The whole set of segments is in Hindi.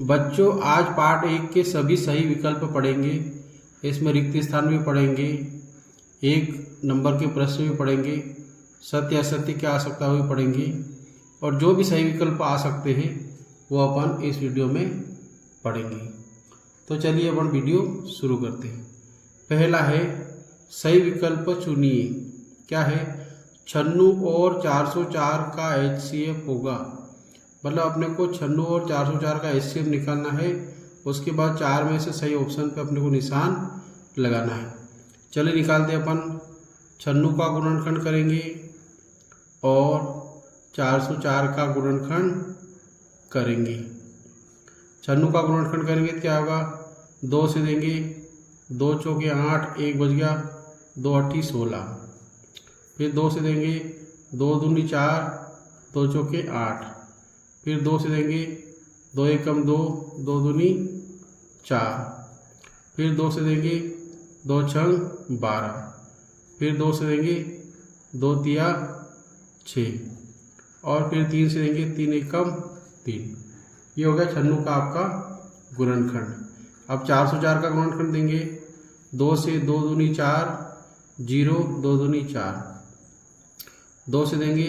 बच्चों आज पार्ट 1 के सभी सही विकल्प पढ़ेंगे। इसमें रिक्त स्थान भी पढ़ेंगे, एक नंबर के प्रश्न भी पढ़ेंगे, सत्य असत्य क्या आ सकता है वो भी पढ़ेंगे, और जो भी सही विकल्प आ सकते हैं वो अपन इस वीडियो में पढ़ेंगे। तो चलिए अपन वीडियो शुरू करते हैं। पहला है सही विकल्प चुनिए। क्या है? 96 और 404 का HCF होगा। मतलब अपने को 96 और 404 का HCF निकालना है। उसके बाद 4 में से सही ऑप्शन पे अपने को निशान लगाना है। चलिए निकालते अपन। 96 का गुणनखंड करेंगे और 404 का गुणनखंड करेंगे। 96 का गुणनखंड करेंगे तो क्या होगा? 2 से देंगे, 2 चौके 8, 1 बच गया, 2 अट्ठी 16। फिर 2 से देंगे, 2 दूनी 4, 2 चौके 8। फिर 2 से देंगे, 2 एकम 2, 2 दूनी 4। फिर 2 से देंगे, 2 छंग 12। फिर 2 से देंगे, 2 तिया 6। और फिर 3 से देंगे, 3 एकम 3। ये हो गया 96 का आपका गुणनखंड। अब 404 का गुणनखंड देंगे। 2 से 2 दूनी 4, 0, 2 दूनी 4। 2 से देंगे,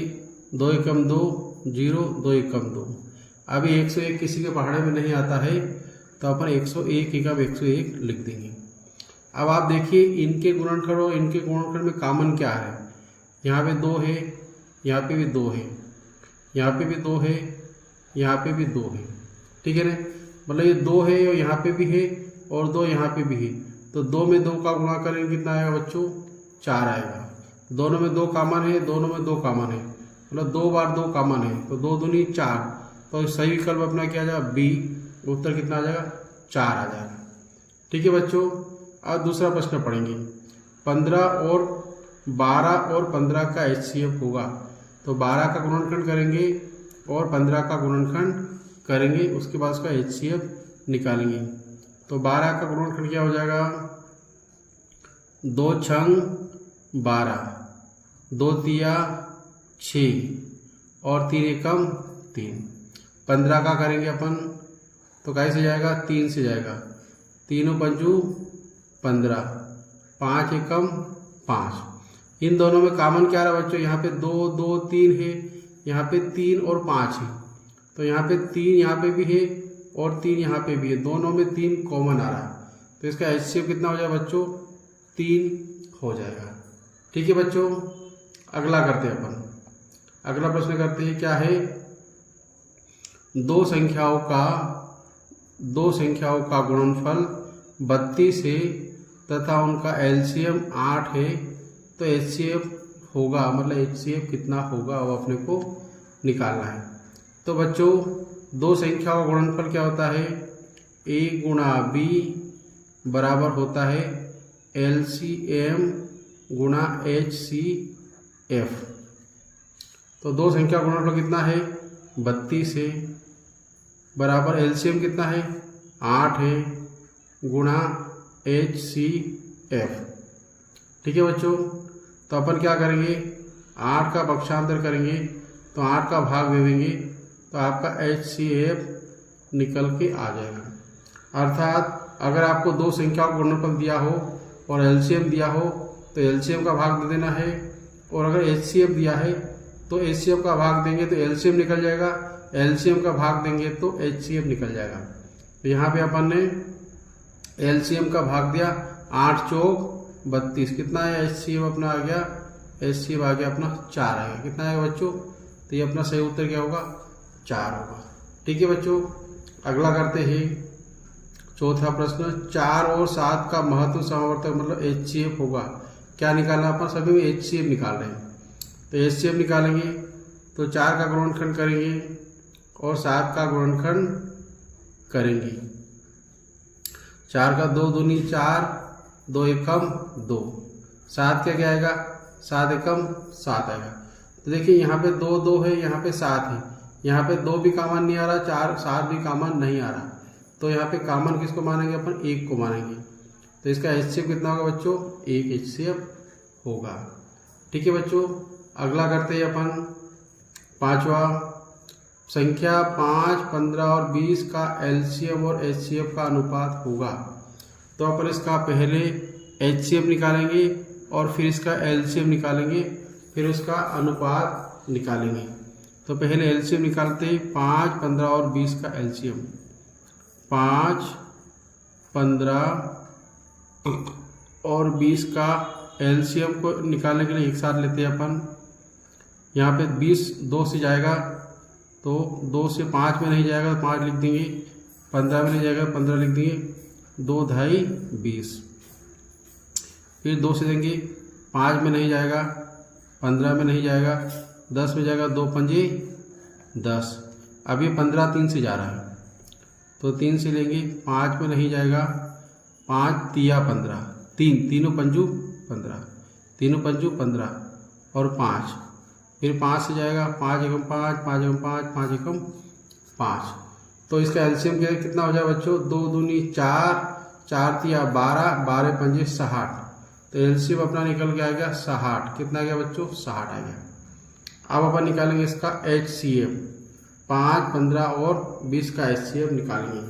2 एकम 2, 0, 2 एकम 2। अभी 101 किसी के पहाड़े में नहीं आता है तो अपन 101 एकम 101 लिख देंगे। अब आप देखिए इनके गुणनखंड और इनके गुणनखंड में कॉमन क्या है। यहाँ पे 2 है, यहाँ पे भी 2 है, यहाँ पे भी 2 है, यहाँ पे भी 2 है। ठीक है ना? मतलब ये 2 है और यहाँ पे भी है और 2 यहाँ पे भी है। तो 2 में 2 का गुणा करेंगे कितना आएगा बच्चों? 4 आएगा। दोनों में 2 कॉमन है, दोनों में 2 कॉमन है, मतलब 2 बार 2 कॉमन है तो 2 दूनी 4। तो सही विकल्प अपना क्या आ जाएगा? बी। उत्तर कितना आ जाएगा? 4 आ जाएगा। ठीक है बच्चों, अब दूसरा प्रश्न पढ़ेंगे। 15 और 12 और 15 का HCF होगा। तो 12 का गुणनखंड करेंगे और 15 का गुणनखंड करेंगे, उसके बाद उसका HCF निकालेंगे। तो 12 का गुणनखंड क्या हो जाएगा? 2 छंग 12, 2 तिया 6 और 3 एकम 3। 15 का करेंगे अपन तो कैसे जाएगा? 3 से जाएगा। 3 पंजू 15, 5 एकम 5। इन दोनों में कॉमन क्या रहा बच्चों? यहाँ पे 2, 2, 3 है, यहाँ पे 3 और 5 है। तो यहाँ पे 3 यहाँ पे भी है और 3 यहाँ पे भी है, दोनों में 3 कॉमन आ रहा है। तो इसका HCF कितना हो जाएगा बच्चों? 3 हो जाएगा। ठीक है बच्चों, अगला करते हैं अपन। अगला प्रश्न करते हैं। क्या है? दो संख्याओं का गुणनफल 32 है तथा उनका LCM 8 है। तो HCF होगा, मतलब HCF कितना होगा वो अपने को निकालना है। तो बच्चों दो संख्याओं का गुणनफल क्या होता है? A गुणा B बराबर होता है LCM गुणा HCF। तो दो संख्या का गुणनफल कितना है? 32 है, बराबर LCM कितना है? 8 है, गुणा HCF। ठीक है बच्चों, तो अपन क्या करेंगे? 8 का पक्षांतर करेंगे तो 8 का भाग दे देंगे तो आपका HCF निकल के आ जाएगा। अर्थात अगर आपको दो संख्याओं का गुणनफल दिया हो और LCM दिया हो तो LCM का भाग दे देना है, और अगर HCF दिया है तो HCF का भाग देंगे तो LCM निकल जाएगा, LCM का भाग देंगे तो HCF निकल जाएगा। तो यहाँ पे अपन ने LCM का भाग दिया, 8 चौक 32, कितना है HCF अपना आ गया? HCF आ गया अपना 4 आ गया। कितना आएगा बच्चों? तो ये अपना सही उत्तर क्या होगा? 4 होगा। ठीक है बच्चों, अगला करते हैं चौथा प्रश्न। 4 और 7 का महत्व समावर्तक मतलब HCF होगा। क्या निकालना? अपन सभी में HCF निकाल रहे हैं तो HCF निकालेंगे तो 4 का गुणनखंड करेंगे और 7 का गुणनखंड करेंगे। 4 का 2 दूनी 4, 2 एकम 2। 7 का क्या आएगा? 7 एकम 7 आएगा। तो देखिए यहाँ पे 2 2 है, यहाँ पे 7 है, यहाँ पे 2 भी कॉमन नहीं आ रहा, 4 7 भी कॉमन नहीं आ रहा। तो यहाँ पे कॉमन किसको मानेंगे अपन? 1 को मानेंगे। तो इसका HCF कितना होगा बच्चों? 1 HCF होगा। ठीक है बच्चों, अगला करते हैं अपन पांचवा। संख्या 5, 15 और 20 का एलसीएम और एचसीएफ का अनुपात होगा। तो अपन इसका पहले एचसीएफ निकालेंगे और फिर इसका एलसीएम निकालेंगे, फिर उसका अनुपात निकालेंगे। तो पहले एलसीएम निकालते हैं। 5, 15 और 20 का एलसीएम। 5, 15 और 20 का एलसीएम को निकालने के लिए एक साथ लेते हैं अपन। यहाँ पे 20 2 से जाएगा तो 2 से 5 में नहीं जाएगा तो 5 लिख देंगे। 15 में नहीं जाएगा 15 लिख देंगे। 2 ढाई 20। फिर 2 से देंगे। 5 में नहीं जाएगा, 15 में नहीं जाएगा, 10 में जाएगा। 2 पंजे 10। अब ये 15 3 से जा रहा है तो 3 से लेंगे। 5 में नहीं जाएगा, 5 तिया 15, 3 तीनों पंजू 15, तीनों पंजू 15 और 5। फिर 5 से जाएगा। 5 एकम 5, 5 एकम 5, 5 एकम 5। तो इसका एलसीएम कितना हो जाएगा बच्चों? 2 दूनी 4, 4 तिया 12, 12 पंजे 60। तो एलसीएम अपना निकल के आ गया 60। कितना आ गया बच्चों? 60 आ गया। अब अपन निकालेंगे इसका एचसीएफ। 5, 15 और 20 का एचसीएफ निकालेंगे।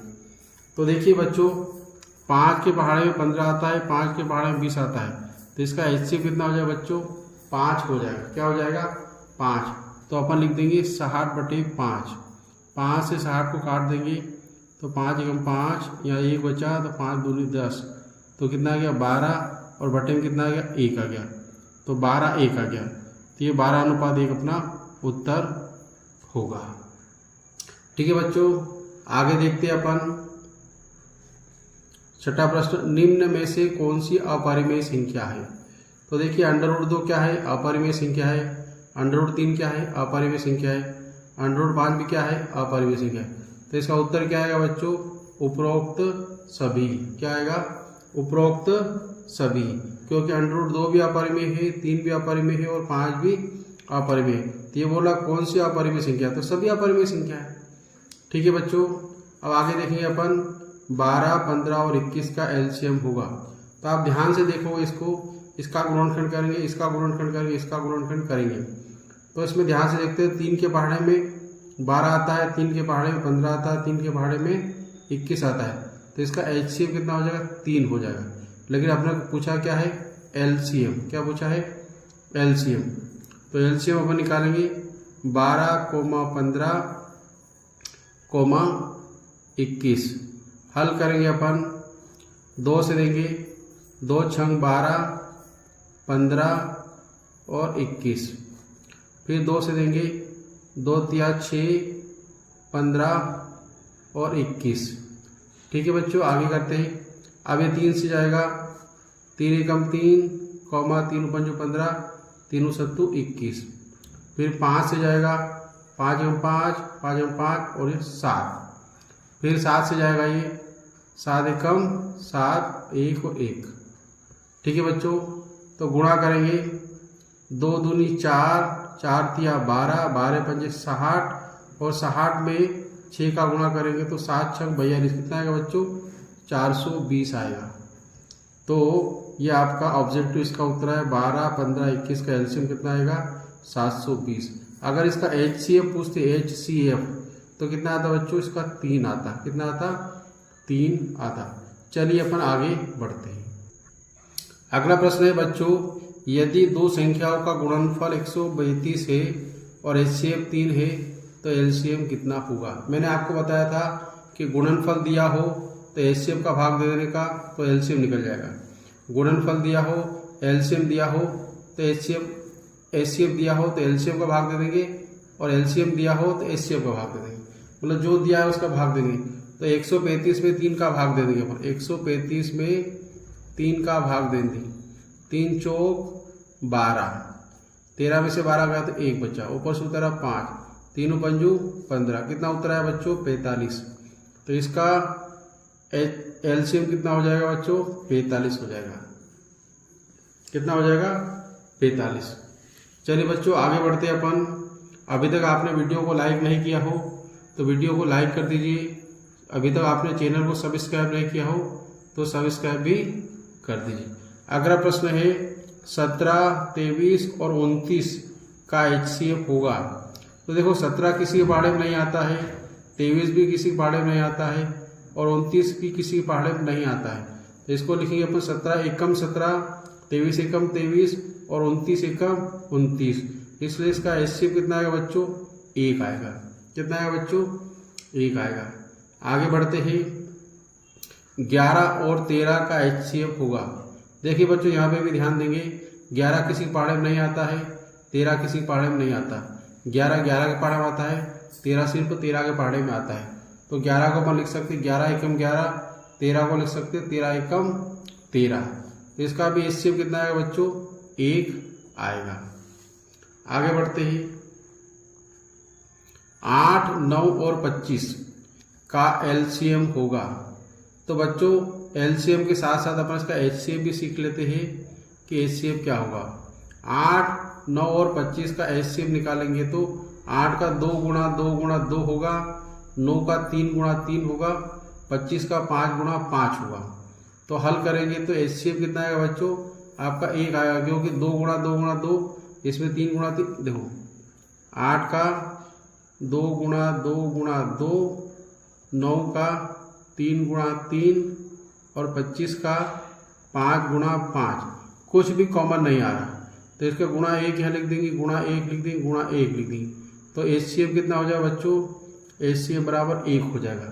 तो देखिए बच्चों, 5 के पहाड़े में 15 आता है, 5 के पहाड़े में 20 आता है। तो इसका एचसीएफ कितना हो जाएगा बच्चों? 5 हो जाएगा। क्या हो जाएगा? 5। तो अपन लिख देंगे 60/5। 5 से 60 को काट देंगे तो 5 एकम 5, यहाँ 1 बचा तो 5 दूनी 10। तो कितना आ गया? 12 और बटे में कितना आ गया? 1 आ गया। तो 12 1 आ गया। तो ये 12:1 अपना उत्तर होगा। ठीक है बच्चों, आगे देखते हैं अपन। छठा प्रश्न, निम्न में से कौन सी अपरिमेय संख्या है? तो देखिए √2 क्या है? अपरिमेय संख्या है। √3 क्या है? अपरिमेय संख्या है। √5 भी क्या है? अपरिमेय संख्या है। तो इसका उत्तर क्या आएगा बच्चों? उपरोक्त सभी। क्या आएगा? उपरोक्त सभी, क्योंकि √2 भी अपरिमेय है, 3 भी अपरिमेय है और 5 भी अपरिमेय है। तो ये बोला कौन सी अपरिमेय संख्या? तो सभी अपरिमेय संख्या है। ठीक है बच्चों, अब आगे देखेंगे अपन। 12, 15 और 21 का एलसीएम होगा। तो आप ध्यान से देखो इसको। इसका गुणनखंड करेंगे, इसका गुणनखंड करेंगे, इसका गुणनखंड करेंगे। तो इसमें ध्यान से देखते हैं। 3 के पहाड़े में 12 आता है, 3 के पहाड़े में 15 आता है, 3 के पहाड़े में 21 आता है। तो इसका एचसीएम कितना हो जाएगा? 3 हो जाएगा। लेकिन आपने पूछा क्या है? एलसीएम। क्या पूछा है? एलसीएम। तो एलसीएम अपन निकालेंगे। 12, 15, 21 हल करेंगे अपन। 2 से देंगे। 2 छंग 12, 15 और 21। फिर 2 से देंगे। 2 तिया 6, 15 और 21। ठीक है बच्चों, आगे करते हैं। अब ये 3 से जाएगा। 3 एकम 3, 3 पंजू 15, 3 सत्तू 21। फिर 5 से जाएगा। 5 एकम 5, 5 एकम 5 और ये 7। फिर 7 से जाएगा। ये 7 एकम 7, 1 और 1। ठीक है बच्चों, तो गुणा करेंगे। 2 दूनी 4, 4 तिया 12, 12 पंजे 60 और 60 में 6 का गुणा करेंगे तो 7 छंग 42। कितना आएगा बच्चों? 420 आएगा। तो ये आपका ऑब्जेक्टिव इसका उत्तर है। 12, 15, 21 का एलसीएम कितना आएगा? 720। अगर इसका एचसीएफ पूछते, एचसीएफ, तो कितना आता बच्चों? इसका 3 आता। कितना आता? 3 आता। चलिए अपन आगे बढ़ते हैं। अगला प्रश्न है बच्चों, यदि 2 संख्याओं का गुणनफल 132 है और एचसीएफ 3 है तो एलसीएम कितना होगा? मैंने आपको बताया था कि गुणनफल दिया हो तो एचसीएफ का भाग दे देने का तो एलसीएम निकल जाएगा। गुणनफल दिया हो, एलसीएम दिया हो तो एचसीएफ दिया हो तो एलसीएम का भाग दे देंगे और एलसीएम दिया हो तो एचसीएफ का भाग दे देंगे। मतलब जो दिया है उसका भाग देंगे। तो 135 में 3 का भाग दे देंगे अपन। 135 में 3 का भाग देंगे। 3 चौक 12, 13 में से 12 गया तो 1 बचा, ऊपर से उतरा 5, 3 पंजू 15। कितना उत्तर आया बच्चों? 45। तो इसका एलसीएम कितना हो जाएगा बच्चों? 45 हो जाएगा। कितना हो जाएगा? 45। चलिए बच्चों आगे बढ़ते हैं अपन। अभी तक आपने वीडियो को लाइक नहीं किया हो तो वीडियो को लाइक कर दीजिए। अभी तक आपने चैनल को सब्सक्राइब नहीं किया हो तो सब्सक्राइब भी कर दीजिए। अगला प्रश्न है 17, 23 और 29 का एचसीएफ होगा। तो देखो 17 किसी के पहाड़े में नहीं आता है, 23 भी किसी के पहाड़े में नहीं आता है और 29 भी किसी के पहाड़े में नहीं आता है। तो इसको लिखेंगे अपन 17 एकम 17, 23 एकम 23 और 29 एकम 29। इसलिए इसका HCF कितना आएगा बच्चों? 1 आएगा। कितना आएगा बच्चों? 1 आएगा। आगे बढ़ते हैं, 11 और 13 का HCF होगा। देखिए बच्चों यहाँ पे भी ध्यान देंगे, 11 किसी के पहाड़े में नहीं आता है, 13 किसी के पहाड़े में नहीं आता। 11 के पहाड़े में आता है, 13 सिर्फ 13 के पहाड़े में आता है। तो 11 को अपन लिख सकते हैं 11 एकम 11, 13 को लिख सकते हैं 13 एकम 13। तो इसका भी HCF कितना आएगा बच्चों? 1 आएगा। आगे बढ़ते हैं, 8, 9 और 25 का LCM होगा। तो बच्चों LCM के साथ साथ अपन इसका HCF भी सीख लेते हैं कि HCF क्या होगा। 8, 9 और 25 का HCF निकालेंगे तो 8 का 2 गुणा 2 गुणा 2 होगा, 9 का 3 गुणा 3 होगा, 25 का 5 गुणा 5 होगा। तो हल करेंगे तो HCF कितना आएगा बच्चों? आपका 1 आएगा, क्योंकि 2 गुणा 2 गुणा 2, इसमें 3 गुणा 3, देखो 8 का 2 गुणा 2 गुणा 2, 9 का 3 गुणा 3 और 25 का 5 गुणा 5। कुछ भी कॉमन नहीं आ रहा, तो इसका गुणा 1 यहाँ लिख देंगे, गुणा 1 लिख देंगे, गुणा 1 लिख देंगे। तो HCF कितना हो जाएगा बच्चों? HCF बराबर 1 हो जाएगा।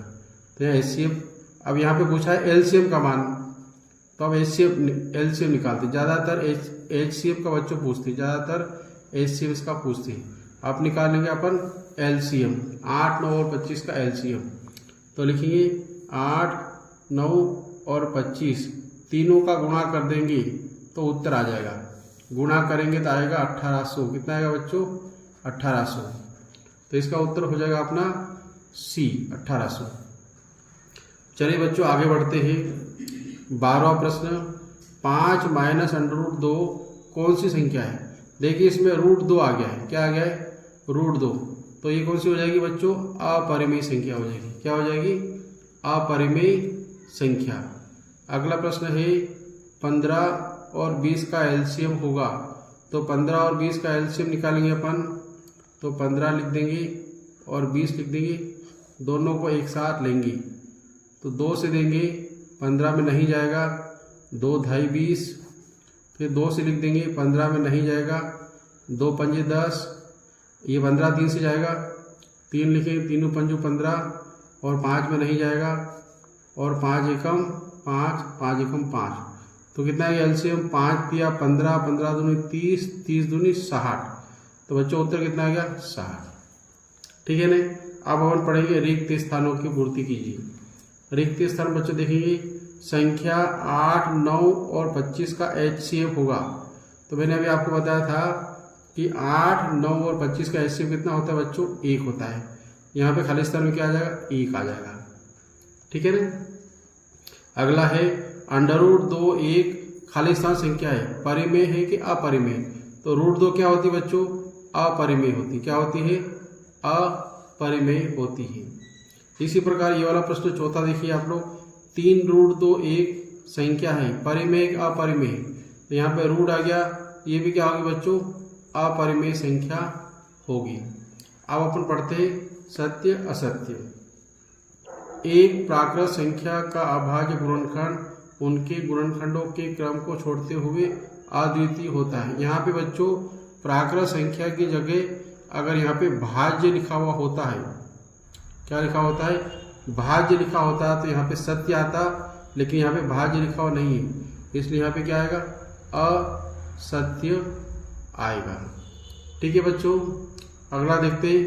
तो यहाँ HCF, अब यहाँ पे पूछा है LCM का मान, तो अब LCM निकालते। ज़्यादातर HCF का बच्चों पूछते, ज़्यादातर HCF इसका पूछते हैं। अब निकालेंगे अपन LCM, 8, 9 और 25 का LCM। तो लिखेंगे 8, 9 और 25 तीनों का गुणा कर देंगे तो उत्तर आ जाएगा। गुणा करेंगे तो आएगा 1800। कितना आएगा बच्चों? 1800। तो इसका उत्तर हो जाएगा अपना C, 1800। चलिए बच्चों आगे बढ़ते हैं। 12वां प्रश्न, 5 माइनस √2 कौन सी संख्या है? देखिए इसमें √2 आ गया है। क्या आ गया है? √2। तो ये कौन सी हो जाएगी बच्चों? अपरिमेय संख्या हो जाएगी। क्या हो जाएगी? अपरिमेय संख्या। अगला प्रश्न है, 15 और 20 का LCM होगा। तो 15 और 20 का LCM निकालेंगे अपन। तो 15 लिख देंगे और 20 लिख देंगे, दोनों को एक साथ लेंगे तो 2 से देंगे, 15 में नहीं जाएगा, 2 ढाई 20, फिर 2 से लिख देंगे, 15 में नहीं जाएगा, 2 पंजे 10, ये 15 3 से जाएगा, 3 लिखेंगे, 3 पंजू 15 और 5 में नहीं जाएगा, और 5 एकम 5, 5 एकम 5। तो कितना है LCM? 5 दिया 15, 15 दूनी 30, 30 दूनी 60। तो बच्चों उत्तर कितना आ गया? 60। ठीक है ना। अब अपन पढ़ेंगे रिक्त स्थानों की पूर्ति कीजिए। रिक्त स्थान बच्चों देखेंगे, संख्या 8, 9 और 25 का HCF होगा। तो मैंने अभी आपको बताया था कि 8, 9 और 25 का HCF कितना होता है बच्चों? 1 होता है। यहाँ पे खाली स्थान में क्या आ जाएगा? 1 आ जाएगा। ठीक है ना। अगला है √2 एक खाली स्थान संख्या है, परिमेय है कि अपरिमेय? तो √2 क्या होती है बच्चों? अपरिमेय होती। क्या होती है? अपरिमेय होती है। इसी प्रकार ये वाला प्रश्न चौथा देखिए आप लोग, 3 √2 एक संख्या है, परिमेय कि अपरिमेय? तो यहाँ पे रूट आ गया, ये भी क्या होगी बच्चों? अपरिमेय संख्या होगी। अब अपन पढ़ते हैं सत्य असत्य। एक प्राकृत संख्या का अभाज्य गुणनखंड उनके गुणनखंडों के क्रम को छोड़ते हुए अद्वितीय होता है। यहाँ पे बच्चों प्राकृत संख्या की जगह अगर यहाँ पे भाज्य लिखा हुआ होता है, क्या लिखा होता है? भाज्य लिखा होता है, तो यहाँ पे सत्य आता, लेकिन यहाँ पे भाज्य लिखा हुआ नहीं है, इसलिए यहाँ पे क्या आएगा? असत्य आएगा। ठीक है बच्चों। अगला देखते हैं,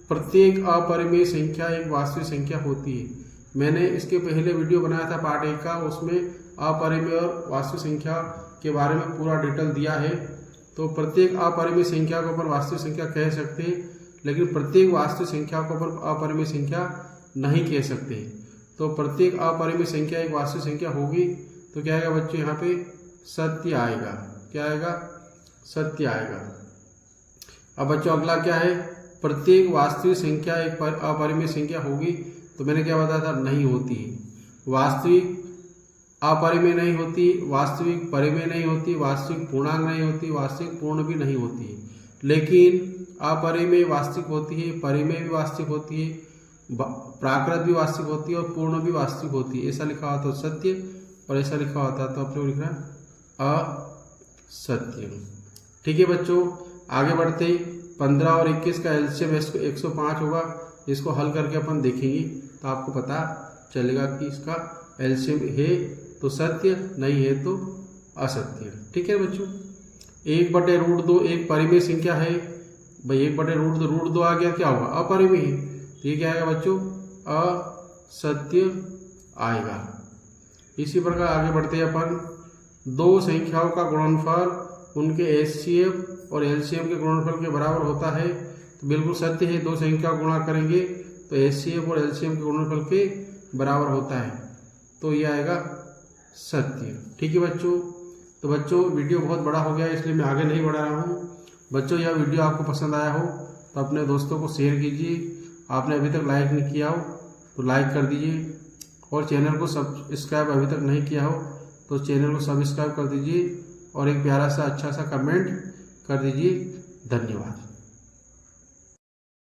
प्रत्येक अपरिमेय संख्या एक वास्तविक संख्या होती है। मैंने इसके पहले वीडियो बनाया था पार्ट 1 का, उसमें अपरिमेय और वास्तविक संख्या के बारे में पूरा डिटेल दिया है। तो प्रत्येक अपरिमेय संख्या को अपन वास्तविक संख्या कह सकते हैं, लेकिन प्रत्येक वास्तविक संख्या को अपन अपरिमेय संख्या नहीं कह सकते। तो प्रत्येक अपरिमेय संख्या एक वास्तविक संख्या होगी, तो क्या आएगा बच्चों? यहाँ पे सत्य आएगा। क्या आएगा? सत्य आएगा। अब बच्चों अगला क्या है? प्रत्येक वास्तविक संख्या एक अपरिमेय संख्या होगी। तो मैंने क्या बताया था? नहीं होती। वास्तविक अपरिमेय नहीं होती, वास्तविक परिमेय नहीं होती, वास्तविक पूर्णांक नहीं होती, वास्तविक पूर्ण भी नहीं होती। लेकिन अपरिमेय वास्तविक होती है, परिमेय भी वास्तविक होती है, प्राकृत भी वास्तविक होती है और पूर्ण भी वास्तविक होती है। ऐसा लिखा होता है सत्य और ऐसा लिखा होता है तो आप लोग लिख रहे हैं असत्य। ठीक है बच्चों, आगे बढ़ते ही 15 और 21 का एलसीएम 105 होगा। इसको हल करके अपन देखेंगे तो आपको पता चलेगा कि इसका एलसीएम है तो सत्य, नहीं है तो असत्य। ठीक है बच्चों, 1/√2 एक परिमेय संख्या है भाई। 1/√2 आ गया, क्या होगा? अपरिमेय है, तो ये क्या आएगा बच्चों? असत्य आएगा। इसी प्रकार आगे बढ़ते हैं अपन, दो संख्याओं का गुणनफल उनके एचसीएफ और एलसीएम के गुणनफल के बराबर होता है, तो बिल्कुल सत्य है। दो संख्या गुणा करेंगे तो एचसीएफ और एलसीएम के गुणनफल के बराबर होता है, तो ये आएगा सत्य। ठीक है बच्चों, तो बच्चों वीडियो बहुत बड़ा हो गया इसलिए मैं आगे नहीं बढ़ा रहा हूँ। बच्चों यह वीडियो आपको पसंद आया हो तो अपने दोस्तों को शेयर कीजिए। आपने अभी तक लाइक नहीं किया हो तो लाइक कर दीजिए, और चैनल को सब्सक्राइब अभी तक नहीं किया हो तो चैनल को सब्सक्राइब कर दीजिए और एक प्यारा सा अच्छा सा कमेंट कर दीजिए। धन्यवाद।